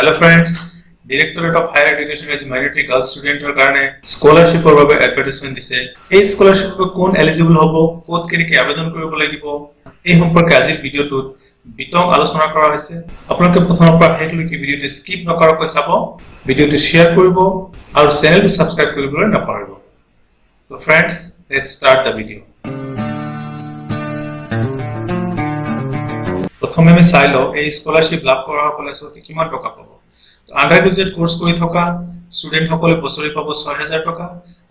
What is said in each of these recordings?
Hello friends, Directorate of Higher Education is minority girl student কারণে scholarship এর বাবে advertisement দিছে। এই স্কলারশিপ কোন এলিজিবল হ'ব, কোত কেনেকৈ আবেদন কৰিব লাগিব, এই সম্পৰ্কে আজিৰ ভিডিঅ'টোত বিতং আলোচনা কৰা হৈছে। আপোনালোকে প্ৰথমৰ পৰা শেষলৈকে ভিডিঅ'টো স্কিপ নকৰাকৈ চাব, ভিডিঅ'টো শ্বেয়াৰ কৰিব আৰু চেনেলটো সাবস্ক্ৰাইব কৰিবলৈ নাপাহৰিব। So friends, let's start the video. প্ৰথমে আমি চাই লওঁ এই স্কলাৰশিপ লাভ কৰা সকলে সতে কিমান টকা পাব। তো আন্ডাৰ গ্ৰেজুৱেট কোৰ্স কৰি থকা ষ্টুডেন্ট সকলে বছৰি পাব 6000 টকা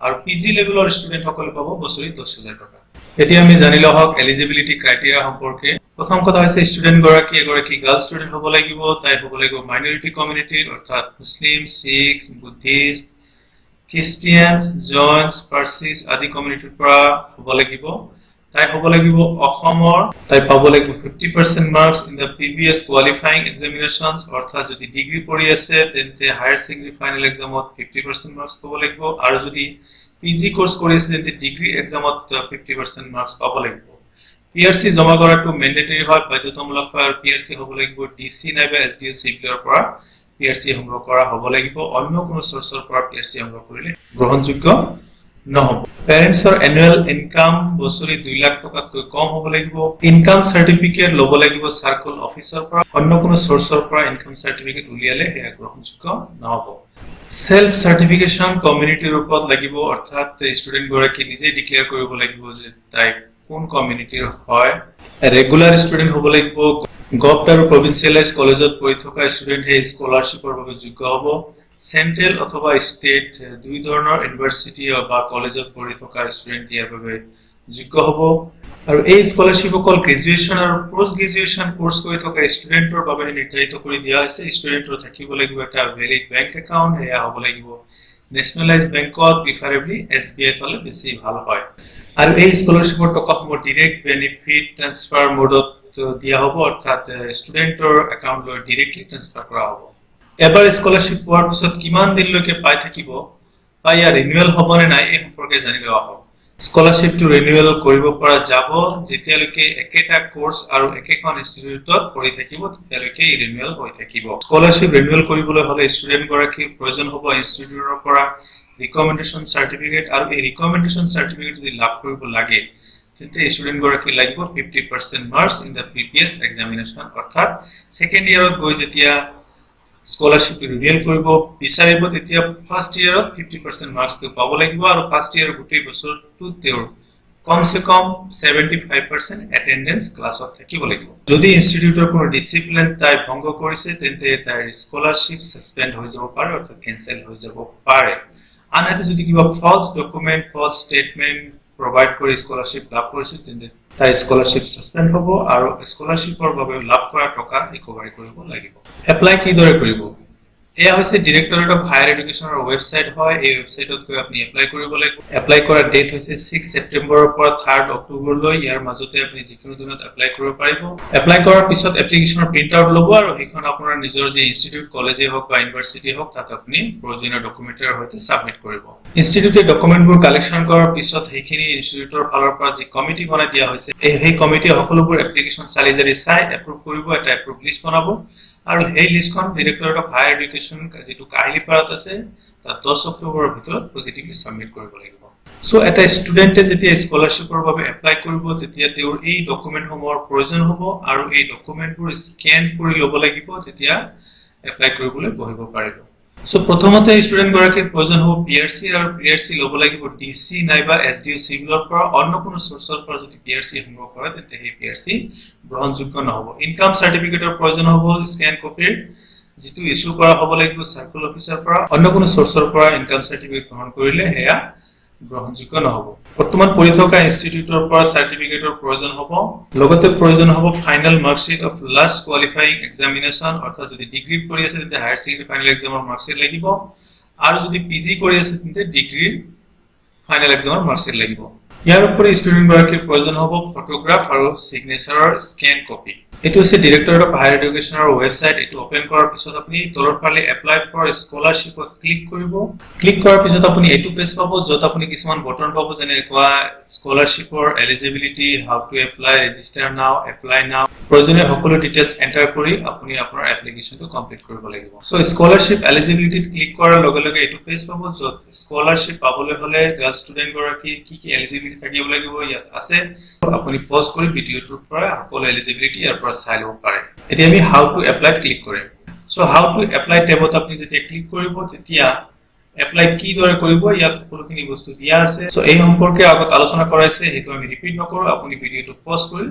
আৰু পিজি লেভেলৰ ষ্টুডেন্ট সকলে পাব বছৰি 10000 টকা। এতিয়া আমি জানিলো হক এলিজিবিলিটি ক্ৰাইটেৰিয়া সম্পৰ্কে। প্ৰথম কথা হৈছে ষ্টুডেন্ট গৰাকী এগৰাকী গাৰ্ল ষ্টুডেন্ট হ'ব লাগিব, তাই হ'ব লাগিব মাইনৰিটি কমিউনিটিৰ অৰ্থাৎ মুছলিম, শিখ, বুদ্ধিষ্ট, খ্ৰীষ্টিয়ানছ, জৈনছ, পাৰ্চিছ আদি কমিউনিটিৰ পৰা হ'ব লাগিব। তাই হ'ব লাগিব অসমৰ, তাই পাব লাগিব 50% marks in the previous qualifying examinations, অৰ্থাৎ যদি ডিগ্ৰী পঢ়ি আছে তেন্তে হায়াৰ সেকেন্ডাৰী ফাইনেল এক্সামত 50% মাৰ্কস পাব লাগিব, আৰু যদি পিজি কোৰ্স কৰি আছে তেন্তে ডিগ্ৰী এক্সামত 50% মাৰ্কস পাব লাগিব। পিআৰসি জমা কৰাটো ম্যান্ডেটৰি হয়, বাধ্যতামূলক হয়, আৰু পিআৰসি হ'ব লাগিব ডিসি নাইবা এসডিও সিভিলৰ পৰা পিআৰসি সংগ্ৰহ কৰা হ'ব লাগিব। অন্য কোনো সোৰ্সৰ পৰা পিআৰসি সংগ্ৰহ কৰিলে গ্ৰহণযোগ্য নহব। পেৰেন্টছৰ এনুৱেল ইনকাম বছৰি 2 লাখ টকাতকৈ কম হ'ব লাগিব। ইনকাম সাৰ্টিফিকেট ল'ব লাগিব সাৰ্কল অফিচৰ পৰা। অন্য কোনো সোৰ্সৰ পৰা ইনকাম সাৰ্টিফিকেট উলিয়ালে হেয়া গ্ৰহণযোগ্য নহব। সেলফ সাৰ্টিফিকেশন কমিউনিটিৰ ওপৰত লাগিব, অৰ্থাৎ ষ্টুডেন্ট গৰাকী নিজে ডিক্লেয়াৰ কৰিব লাগিব যে তাই কোন কমিউনিটিৰ হয়। ৰেগুলাৰ ষ্টুডেন্ট হ'ব লাগিব। গভৰ্ণমেণ্ট আৰু প্ৰভিন্সিয়েলাইজ কলেজত পঢ়ি থকা ষ্টুডেন্ট হে স্কলাৰশিপৰ বাবে যোগ্য হ'ব। সেন্ট্ৰেল অথবা স্টেট দুই ধৰণৰ ইউনিভাৰ্সিটি বা কলেজত পঢ়ি থকা ষ্টুডেন্ট ইয়াৰ বাবে যোগ্য হ'ব। আৰু এই স্কলাৰশিপ অকল গ্ৰেজুৱেচন আৰু পোষ্ট গ্ৰেজুৱেচন কোৰ্স কৰি থকা ষ্টুডেন্টৰ বাবে নিৰ্ধাৰিত কৰি দিয়া হৈছে। ষ্টুডেন্টৰ থাকিব লাগিব এটা ভেলিড বেংক একাউণ্ট, হেয়া হ'ব লাগিব নেশ্যনেলাইজ বেংকত, প্ৰিফাৰেবলি এছবিআই তলে বেছি ভাল হয়। আৰু এই স্কলাৰশিপৰ টকাসমূহ ডাইৰেক্ট বেনিফিট ট্ৰান্সফাৰ মোডত দিয়া হ'ব, অৰ্থাৎ ষ্টুডেন্টৰ একাউণ্টলৈ ডাইৰেক্টলি ট্ৰান্সফাৰ কৰা হ'ব। এবাৰ স্কলাৰশিপ পোৱাৰ পিছত কিমান দিনলৈকে পাই থাকিব বা ইয়াৰ ৰিনিউৱেল হ'ব নে নাই এই সম্পৰ্কে জানি লোৱা হ'ব। স্কলাৰশিপটো ৰিনিউৱেল কৰিব পৰা যাব যেতিয়ালৈকে একেটা কোৰ্স আৰু একেখন ইনষ্টিটিউটত পঢ়ি থাকিব, তেতিয়ালৈকে ৰিনিউৱেল হৈ থাকিব। স্কলাৰশিপ ৰিনিউৱেল কৰিবলৈ হ'লে ষ্টুডেন্ট গৰাকীৰ প্ৰয়োজন হ'ব ইনষ্টিটিউটৰ পৰা ৰিকমেণ্ডেশ্যন সাৰ্টিফিকেট, আৰু এই ৰিকমেণ্ডেশ্যন সাৰ্টিফিকেট যদি লাভ কৰিব লাগে তেন্তে ষ্টুডেন্ট গৰাকী লাগিব 50% মাৰ্কস ইন দা প্ৰিভিয়াস এক্সামিনেশন, অৰ্থাৎ সেকেন্ড ইয়াৰত গৈ যেতিয়া স্কলাৰশিপ ৰিনিউৱেল কৰিব বিচাৰিব তেতিয়া ফাৰ্স্ট ইয়াৰত 50% মাৰ্কস পাব লাগিব, আৰু ফাৰ্স্ট ইয়াৰ গোটেই বছৰটো তেওঁৰ কমসে কম 75% এটেন্ডেন্স ক্লাছত থাকিব লাগিব। যদি ইনষ্টিটিউটৰ কোনো ডিসিপ্লিন তাই ভংগ কৰিছে তেন্তে তাইৰ স্কলাৰশিপ সাসপেন্ড হৈ যাব পাৰে, অৰ্থাৎ কেনসেল হৈ যাব পাৰে। আনহাতে যদি কিবা ফলছ ডকুমেন্ট, ফলছ স্টেটমেন্ট প্ৰভাইড কৰি স্কলাৰশিপ লাভ কৰিছে তেন্তে তাই স্কলাৰশিপ সাসপেন্ড হ'ব আৰু স্কলাৰশিপৰ বাবে লাভ কৰা টকা ৰিকভাৰি কৰিব লাগিব। এপ্লাই কিদৰে কৰিব? এয়া হৈছে ডিৰেক্টৰেট অফ হায়াৰ এডুকেশ্যনৰ ৱেবছাইট হয়। এই ৱেবছাইটত গৈ আপুনি এপ্লাই কৰিব লাগিব। এপ্লাই কৰাৰ ডেট হৈছে 6 ছেপ্টেম্বৰৰ পৰা 3 অক্টোবৰলৈ। ইয়াৰ মাজতে আপুনি যিকোনো দিনত এপ্লাই কৰিব পাৰিব। এপ্লাই কৰাৰ পিছত এপ্লিকেশ্যনৰ প্ৰিন্ট আউট ল'ব, আৰু সেইখন আপোনাৰ নিজৰ যে ইনষ্টিটিউট, কলেজে হওক বা ইউনিভাৰ্সিটি হওক তাত আপুনি প্ৰয়োজনীয় ডকুমেণ্টৰ সৈতে সাবমিট কৰিব। ইনষ্টিটিউটে ডকুমেণ্টবোৰ কালেকশ্যন কৰাৰ পিছত সেইখিনি ইনষ্টিটিউটৰ ফালৰ পৰা যি কমিটি বনাই দিয়া হৈছে সেই কমিটিয়ে সকলোবোৰ এপ্লিকেশ্যন চালি জাৰি চাই এপ্ৰুভ কৰিব, এটা এপ্ৰুভ লিষ্ট বনাব, আৰু সেই লিষ্টখন ডিৰেক্টৰেট অফ হায়াৰ এডুকেশ্যন যেটো কাহিলিপাৰাত আছে তাত 10 অক্টোবৰৰ ভিতৰত পজিটিভলি সাবমিট কৰিব লাগিব। সো এটা ষ্টুডেন্টে যেতিয়া স্কলাৰশিপৰ বাবে এপ্লাই কৰিব তেতিয়া তেওঁৰ এই ডকুমেণ্টসমূহৰ প্ৰয়োজন হ'ব, আৰু এই ডকুমেণ্টবোৰ স্ক্যান কৰি ল'ব লাগিব, তেতিয়া এপ্লাই কৰিবলৈ বহিব পাৰিব। সো প্ৰথমতে ষ্টুডেন্ট গৰাকীৰ প্ৰয়োজন হ'ব পিআৰসি, আৰু পিআৰসি ল'ব লাগিব ডিসি নাইবা এসডিও সিভিলৰ পৰা। অন্য কোনো সোৰ্সৰ পৰা যদি পিআৰসি সংগ্ৰহ কৰে তেন্তে সেই পিআৰসি গ্ৰহণযোগ্য নহব। ইনকাম সাৰ্টিফিকেটৰ প্ৰয়োজন হ'ব স্ক্যান কপিৰ, যেটো ইস্যু কৰা হ'ব লাগিব সাৰ্কল অফিচৰ পৰা। অন্য কোনো সোৰ্সৰ পৰা ইনকাম সাৰ্টিফিকেট গ্ৰহণ কৰিলে হেয়া গ্ৰহণযোগ্য নহব। বৰ্তমান পঢ়ি থকা ইনষ্টিটিউটৰ পৰা সাৰ্টিফিকেটৰ প্ৰয়োজন হ'ব। লগতে প্ৰয়োজন হ'ব final marksheet of last qualifying examination, অৰ্থাৎ যদি ডিগ্ৰী পঢ়ি আছে তেন্তে হায়াৰ সেকেন্ডাৰী ফাইনেল এক্সামৰ মাৰ্কশিট লাগিব, আৰু যদি পিজি কৰি আছে তেন্তে ডিগ্ৰীৰ ফাইনেল এক্সামৰ মাৰ্কশিট লাগিব। ইয়াৰ উপৰি ষ্টুডেন্ট গৰাকীৰ প্ৰয়োজন হ'ব ফটোগ্ৰাফ আৰু সিগনেচাৰৰ স্ক্যান কপি। এটো হৈছে ডিৰেক্টৰেট অফ হায়াৰ এডুকেশ্যনৰ ৱেবছাইট। এটো ওপেন কৰাৰ পিছত আপুনি তলৰ ফালে এপ্লাই ফৰ স্কলাৰশিপত ক্লিক কৰিব। ক্লিক কৰাৰ পিছত আপুনি এটো পেজ পাব, য'ত আপুনি কিছুমান বটন পাব, যেনে স্কলাৰশিপৰ eligibility, how to apply, register now, apply now, প্ৰয়োজনীয় সকলো ডিটেইলছ এন্টাৰ কৰি আপুনি আপোনাৰ এপ্লিকেশনটো কমপ্লিট কৰিব লাগিব সো স্কলাৰশ্বিপ এলিজিবিলিটিত ক্লিক কৰাৰ লগে লগে এটো পেজ পাব যত স্কলাৰশ্বিপ পাবলৈ হলে গাৰ্ল ষ্টুডেন্ট গৰাকী কি এলিজিবিলিটি থাকিব লাগিব ইয়াত আছে আপুনি পজ কৰি ভিডিওটোৰ পৰা সকলো এলিজিবিলিটি ইয়াৰ পৰা চাই লব পাৰে এতিয়া আমি হাউ টু এপ্লাই ক্লিক কৰিম সো হাউ টু এপ্লাই টেবত আপুনি যেতিয়া ক্লিক কৰিব তেতিয়া এপ্লাই কি দৰে কৰিব ইয়াত সকলোখিনি বস্তু দিয়া আছে সো এই সম্পৰ্কে আগত আলোচনা কৰাইছে হেতু আমি ৰিপিট নকৰো আপুনি ভিডিওটো পজ কৰি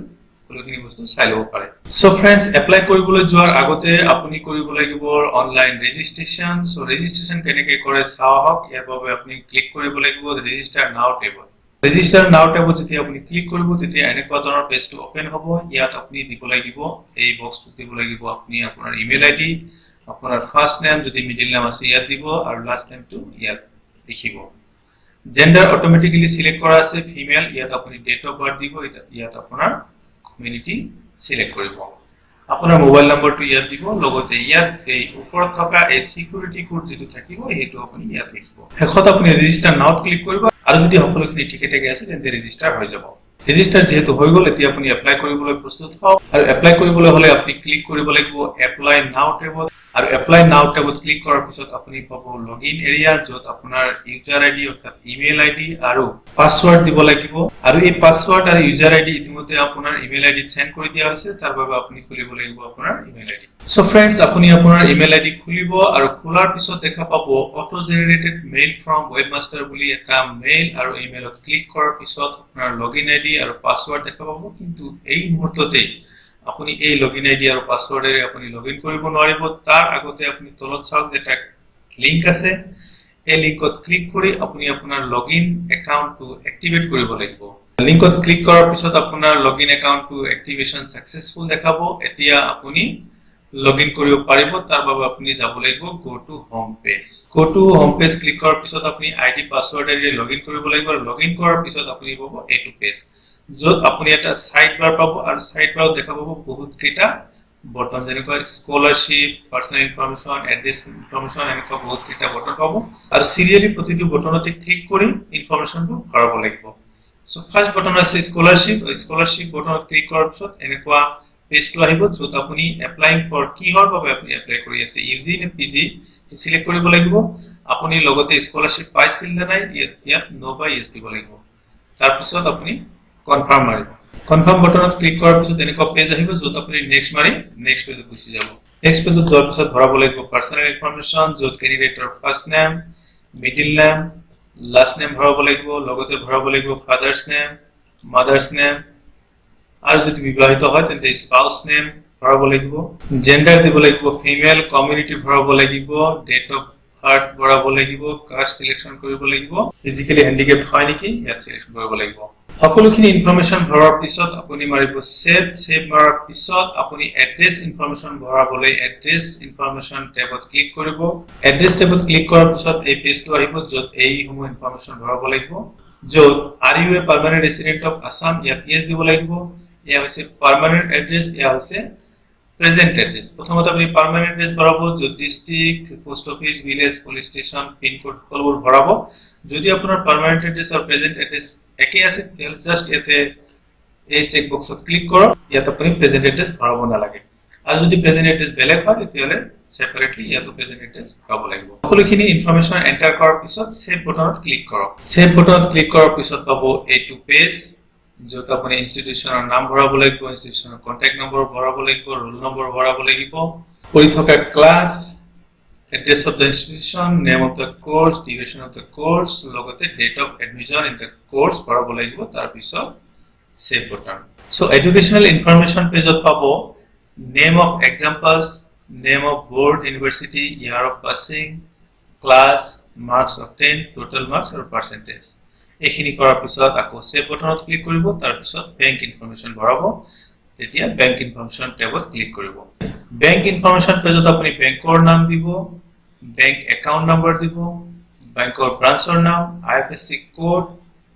সকলোখিনি বস্তু চাই লব পাৰে সো फ्रेंड्स এপ্লাই কৰিবলৈ যোৱাৰ আগতে আপুনি কৰিব লাগিব অনলাইন ৰেজিষ্ট্ৰেচন সো ৰেজিষ্ট্ৰেচন কেনেকৈ কৰে চাওক ইয়াৰ বাবে আপুনি ক্লিক কৰিব লাগিব ৰেজিষ্টাৰ নাও টেবত ৰেজিষ্টাৰ নাও টেবত যেতিয়া আপুনি ক্লিক কৰিব তেতিয়া এনেকুৱা ধৰণৰ পেজটো ওপেন হ'ব ইয়াত আপুনি দিব লাগিব এই বক্সটো দিব লাগিব আপুনি আপোনাৰ ইমেইল আইডি আপোনাৰ ফাৰ্স্ট নেম যদি মিডল নেম আছে ইয়াত দিব আৰু লাষ্ট নেমটো ইয়াত লিখিব জেন্ডাৰ অটোমেটিক্যালি সিলেক্ট কৰা আছে ফিমেল ইয়াত আপুনি ডেট অফ বাৰ্থ দিব ইয়াত আপোনাৰ কমিউনিটি সিলেক্ট কৰিব আপোনাৰ মোবাইল নম্বৰটো ইয়াত দিব লগতে ইয়াত এই ওপৰত থকা এই সিকিউৰিটি কোড যেটো থাকিব হেতু আপুনি ইয়াত লিখিব হেখত আপুনি ৰেজিষ্টাৰ নাও ক্লিক কৰিব আৰু যদি সকলোখিনি ঠিকে থাকে আছে তেন্তে ৰেজিষ্টাৰ হৈ যাব ৰেজিষ্টাৰ যেহেতু হৈ গল এতিয়া আপুনি এপ্লাই কৰিবলৈ প্ৰস্তুত হওক আৰু এপ্লাই কৰিবলৈ হলে আপুনি ক্লিক কৰিব লাগিব এপ্লাই নাও টেবত আৰু এপ্লাই নাও টেবত ক্লিক কৰাৰ পিছত আপুনি পাব লগইন এৰিয়া যত আপোনাৰ ইউজাৰ আইডি অৰ্থাৎ ইমেইল আইডি আৰু পাসওয়াৰ্ড দিব লাগিব আৰু এই পাসওয়াৰ্ড আৰু ইউজাৰ আইডি ইতিমধ্যে আপোনাৰ ইমেইল আইডি সেন্ড কৰি দিয়া হৈছে তাৰ বাবে আপুনি খুলিব লাগিব আপোনাৰ ইমেইল আইডি সো फ्रेंड्स আপুনি আপোনাৰ ইমেইল আইডি খুলিব আৰু খোলাৰ পিছত দেখা পাব অটো জেনাৰেটেড মেইল ফ্ৰম ৱেবমাষ্টাৰ বুলি এটা মেইল আৰু ইমেইলত ক্লিক কৰাৰ পিছত আপোনাৰ লগইন আইডি আৰু পাসওয়াৰ্ড দেখা পাব কিন্তু এই মুহূৰ্ততে আপুনি এই লগইন আইডি আৰু পাসওয়াৰ্ডেৰে আপুনি লগইন কৰিব নোৱাৰিব তাৰ আগতে আপুনি তলত চাওক এটা লিংক আছে এই লিংকত ক্লিক কৰি আপুনি আপোনাৰ লগইন একাউণ্টটো এক্টিভেট কৰিব লাগিব লিংকত ক্লিক কৰাৰ পিছত আপোনাৰ লগইন একাউণ্টটো এক্টিভেশন সাকসেসফুল দেখাব এতিয়া আপুনি লগইন কৰিব পাৰিব তাৰ বাবে আপুনি যাব লাগিব go to home page click কৰাৰ পিছত আপুনি আইডি পাসওয়াৰ্ডেৰে লগইন কৰিব লাগিব আৰু লগইন কৰাৰ পিছত আপুনি পাব এইটো পেজ যত আপুনি এটা সাইড বাৰ পাব আৰু সাইড বাৰ দেখা পাব বহুত কেইটা বটন যেনেকৈ scholarship personal information address information এনেকুৱা বহুত কেইটা বটন পাব আৰু সিৰিয়ালি প্ৰতিটো বটনতে ক্লিক কৰি ইনফৰমেশনটো ভৰাব লাগিব সো ফাৰ্স্ট বটন আছে স্কলাৰশ্বিপ বটনত ক্লিক কৰাৰ পিছত এনেকুৱা পেজটো আহিব যত আপুনি এপ্লাইং ফৰ কিহৰ বাবে আপুনি এপ্লাই কৰি আছে ইউজি নে পিজি সিলেক্ট কৰিব লাগিব আপুনি লগতে স্কলাৰশ্বিপ পাইছিল নে নাই ইয়াত নো বা ইয়েস দিব লাগিব তাৰ পিছত আপুনি কনফাৰ্ম মাৰিব কনফাৰ্ম বটনত ক্লিক কৰাৰ পিছত এনেকুৱা পেজ আহিব যত আপুনি নেক্সট মাৰি নেক্সট পেজত গুচি যাব নেক্সট পেজত যোৱাৰ পিছত ভৰাব লাগিব পাৰ্সোনাল ইনফৰমেশন যত ক্যান্ডিডেটৰ first name middle name last name ভৰাব লাগিব লগতে ভৰাব লাগিব ফাদাৰ্স নেম মাদাৰ্স নেম আৰু যদি বিবাহিত হয় তেন্তে স্পাউস নেম ভৰাব লাগিব জেন্ডাৰ দিব লাগিব ফিমেল কমিউনিটি ভৰাব লাগিব ডেট অফ বাৰ্থ ভৰাব লাগিব কাষ্ট সিলেকশন কৰিব লাগিব ফিজিক্যালি হ্যান্ডিক্যাপড হয় নেকি ইয়াত সিলেকশন কৰিব লাগিব সকলোখিনি ইনফৰমেশন ভৰাৰ পিছত আপুনি মাৰিব সেভ মাৰাৰ পিছত আপুনি এড্ৰেছ ইনফৰমেশন ভৰাবলৈ এড্ৰেছ ইনফৰমেশন টেবত ক্লিক কৰিব এড্ৰেছ টেবত ক্লিক কৰাৰ পিছত এই পেজটো আহিব যত এই সমূহ ইনফৰমেশন ভৰাব লাগিব যত are you a permanent resident of Assam ইয়াত ইয়েস দিব লাগিব ইয়া হৈছে পাৰ্মানেন্ট এড্ৰেছ ইয়া হৈছে প্ৰেজেন্ট এড্ৰেছ প্ৰথমতে আপুনি পাৰ্মানেন্ট এড্ৰেছ ভৰাব যত district post office village police station pin code সকলোবোৰ ভৰাব যদি আপোনাৰ পাৰ্মানেন্ট এড্ৰেছ আৰু প্ৰেজেন্ট এড্ৰেছ একে আছে তেল জাস্ট এতে এই চেক বক্সত ক্লিক কৰক ইয়াত আপুনি প্ৰেজেন্ট এড্ৰেছ ভৰাব নালাগে আৰু যদি প্ৰেজেন্ট এড্ৰেছ বেলেগ হয় তেতিয়ালে সেপাৰেটলি ইয়াত প্ৰেজেন্ট এড্ৰেছ ভৰাব লাগিব সকলোখিনি ইনফৰমেশন এন্টাৰ কৰাৰ পিছত সেভ বটনত ক্লিক কৰক সেভ বটনত ক্লিক কৰাৰ পিছত পাব এইটো পেজ যত আপুনি ইনষ্টিটিউচনৰ নাম ভৰাব লাগিব ইনষ্টিটিউচনৰ কন্টাক্ট নম্বৰ ভৰাব লাগিব ৰোল নম্বৰ ভৰাব লাগিব পঢ়ি থকা class address of the institution name of the course duration of the course লগতে date of admission in the course ভৰাব লাগিব তাৰ পিছত save button so educational information পেজত পাব name of examples name of board university year of passing class marks obtained total marks or percentage এইখিনি কৰাৰ পিছত আকৌ save buttonত ক্লিক কৰিব তাৰ পিছত bank information ভৰাব তেতিয়া bank information টেবত ক্লিক কৰিব bank information পেজত আপুনি বেংকৰ নাম দিব bank account number দিব বেংকৰ ব্ৰাঞ্চৰ নাম IFSC কোড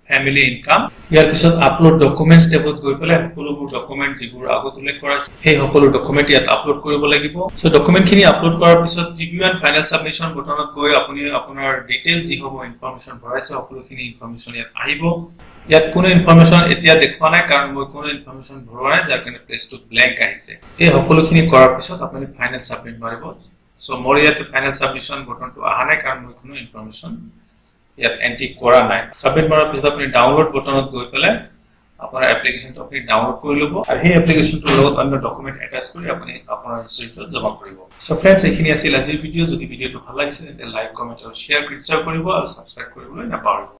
ফ্যামিলি ইনকাম। ইয়াৰ পিছত আপলোড ডকুমেন্টছ টেবত গৈ পেলাই সকলোবোৰ ডকুমেন্ট যিবোৰ আগত উল্লেখ কৰা আছে সেই সকলো ডকুমেন্ট ইয়াত আপলোড কৰিব লাগিব। সো ডকুমেন্টখিনি আপলোড কৰাৰ পিছত ৰিভিউ এণ্ড ফাইনেল সাবমিশন বটনত গৈ আপুনি আপোনাৰ ডিটেইল যি হ'ব ইনফৰমেশন ভৰাইছে সকলোখিনি ইনফৰমেশন ইয়াত আহিব। ইয়াত কোনো ইনফৰমেশন এতিয়া দেখুৱা নাই কাৰণ মই কোনো ইনফৰমেশন ভৰোৱা নাই, যাৰ কাৰণে প্লেচটো ব্লেংক আহিছে। এই সকলোখিনি কৰাৰ পিছত আপুনি ফাইনেল সাবমিট মাৰিব। সো মোৰ ইয়াত ফাইনেল সাবমিশন বটনটো অহা নাই কাৰণ মই কোনো ইনফৰমেশন ইয়াত এন্ট্ৰি কৰা নাই। সাবমিট মাৰাৰ পিছত আপুনি ডাউনলোড বটনত গৈ পেলাই আপোনাৰ এপ্লিকেশনটো আপুনি ডাউনলোড কৰি ল'ব আৰু সেই এপ্লিকেশনটোৰ লগত অন্য ডকুমেন্ট এটাচ কৰি আপুনি আপোনাৰ ইনষ্টিটিউটত জমা কৰিব। সো ফ্ৰেণ্ডছ, এইখিনি আছিল আজিৰ ভিডিঅ'। যদি ভিডিঅ'টো ভাল লাগিছে তেন্তে লাইক, কমেন্ট আৰু শ্বেয়াৰ কৰিব আৰু সাবস্ক্ৰাইব কৰিবলৈ নাপাহৰিব।